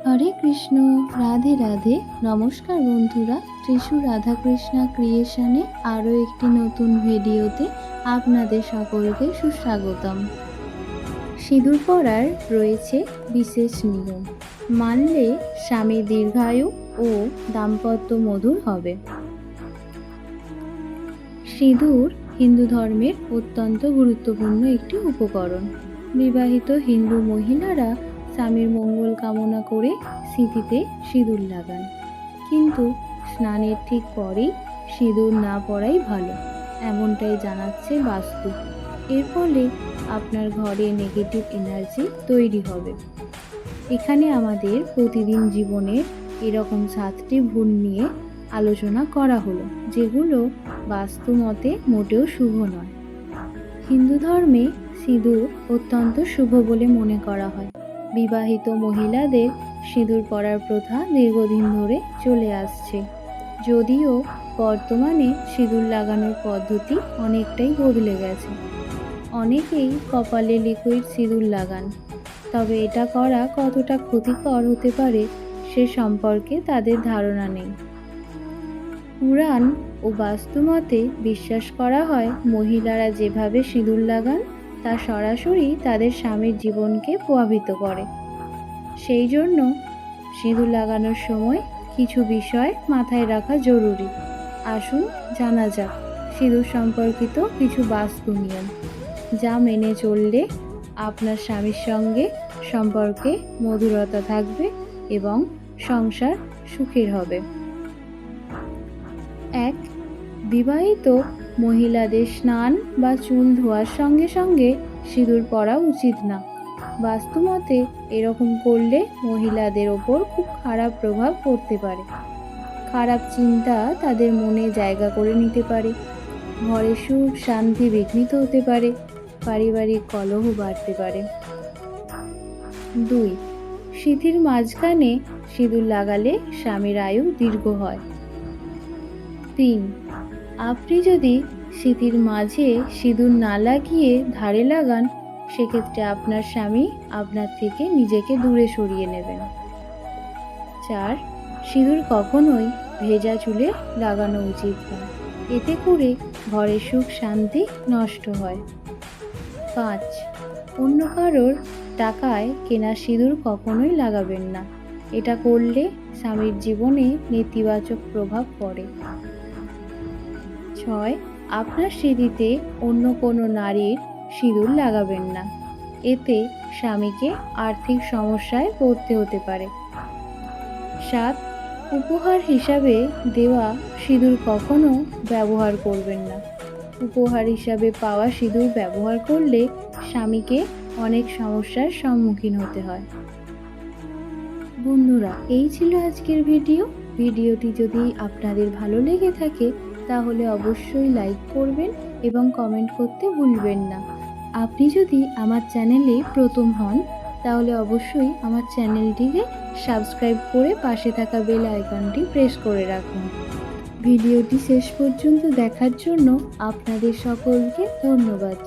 হরে কৃষ্ণ, রাধে রাধে। নমস্কার বন্ধুরা, ত্রিশু রাধাকৃষ্ণা ক্রিয়েশনে আরও একটি নতুন ভিডিওতে আপনাদের সকলকে সুস্বাগতম। সিঁদুর পরার রয়েছে বিশেষ নিয়ম, মানলে স্বামী দীর্ঘায়ু ও দাম্পত্য মধুর হবে। সিঁদুর হিন্দু ধর্মের অত্যন্ত গুরুত্বপূর্ণ একটি উপকরণ। বিবাহিত হিন্দু মহিলারা স্বামীর মঙ্গল কামনা করে সিঁথিতে সিঁদুর লাগান, কিন্তু স্নানের ঠিক পরেই সিঁদুর না পরাই ভালো, এমনটাই জানাচ্ছে বাস্তু। এর ফলে আপনার ঘরে নেগেটিভ এনার্জি তৈরি হবে। এখানে আমাদের প্রতিদিন জীবনের এরকম 7টি ভুল নিয়ে আলোচনা করা হলো, যেগুলো বাস্তু মতে মোটেও শুভ নয়। হিন্দু ধর্মে সিঁদুর অত্যন্ত শুভ বলে মনে করা হয়। বিবাহিত মহিলাদের সিঁদুর পরার প্রথা দীর্ঘদিন ধরে চলে আসছে, যদিও বর্তমানে সিঁদুর লাগানোর পদ্ধতি অনেকটাই বদলে গেছে। অনেকেই কপালে লিকুইড সিঁদুর লাগান, তবে এটা করা কতটা ক্ষতিকর হতে পারে সে সম্পর্কে তাদের ধারণা নেই। পুরাণ ও বাস্তুমতে বিশ্বাস করা হয়, মহিলারা যেভাবে সিঁদুর লাগান তা সরাসরি তাদের স্বামীর জীবনকে প্রভাবিত করে। সেই জন্য সিঁদুর লাগানোর সময় কিছু বিষয় মাথায় রাখা জরুরি। আসুন জানা যাক সিঁদুর সম্পর্কিত কিছু বাস্তু নিয়ম, যা মেনে চললে আপনার স্বামীর সঙ্গে সম্পর্কে মধুরতা থাকবে এবং সংসার সুখের হবে। 1. বিবাহিত মহিলাদের স্নান বা চুল ধোয়ার সঙ্গে সঙ্গে সিঁদুর পরা উচিত না। বাস্তুমতে এরকম করলে মহিলাদের ওপর খুব খারাপ প্রভাব পড়তে পারে। খারাপ চিন্তা তাদের মনে জায়গা করে নিতে পারে, ঘরে সুখ শান্তি বিঘ্নিত হতে পারে, পারিবারিক কলহ বাড়তে পারে। 2. সিঁথির মাঝখানে সিঁদুর লাগালে স্বামীর আয়ু দীর্ঘ হয়। 3. আপনি যদি সিঁথির মাঝে সিঁদুর না লাগিয়ে ধারে লাগান, সেক্ষেত্রে আপনার স্বামী আপনার থেকে নিজেকে দূরে সরিয়ে নেবেন। 4. সিঁদুর কখনোই ভেজা চুলে লাগানো উচিত না, এতে করে ঘরের সুখ শান্তি নষ্ট হয়। 5. অন্য কারোর টাকায় কেনা সিঁদুর কখনোই লাগাবেন না, এটা করলে স্বামীর জীবনে নেতিবাচক প্রভাব পড়ে। 6. আপনার সিঁথিতে অন্য কোনো নারীর সিঁদুর লাগাবেন না, এতে স্বামীকে আর্থিক সমস্যায় পড়তে হতে পারে। 7. উপহার হিসাবে দেওয়া সিঁদুর কখনো ব্যবহার করবেন না। উপহার হিসাবে পাওয়া সিঁদুর ব্যবহার করলে স্বামীকে অনেক সমস্যার সম্মুখীন হতে হয়। বন্ধুরা, এই ছিল আজকের ভিডিওটি যদি আপনাদের ভালো লেগে থাকে তাহলে অবশ্যই লাইক করবেন এবং কমেন্ট করতে ভুলবেন না। আপনি যদি আমার চ্যানেলে প্রথম হন তাহলে অবশ্যই আমার চ্যানেলটিকে সাবস্ক্রাইব করে পাশে থাকা বেল আইকনটি প্রেস করে রাখুন। ভিডিওটি শেষ পর্যন্ত দেখার জন্য আপনাদের সকলকে ধন্যবাদ।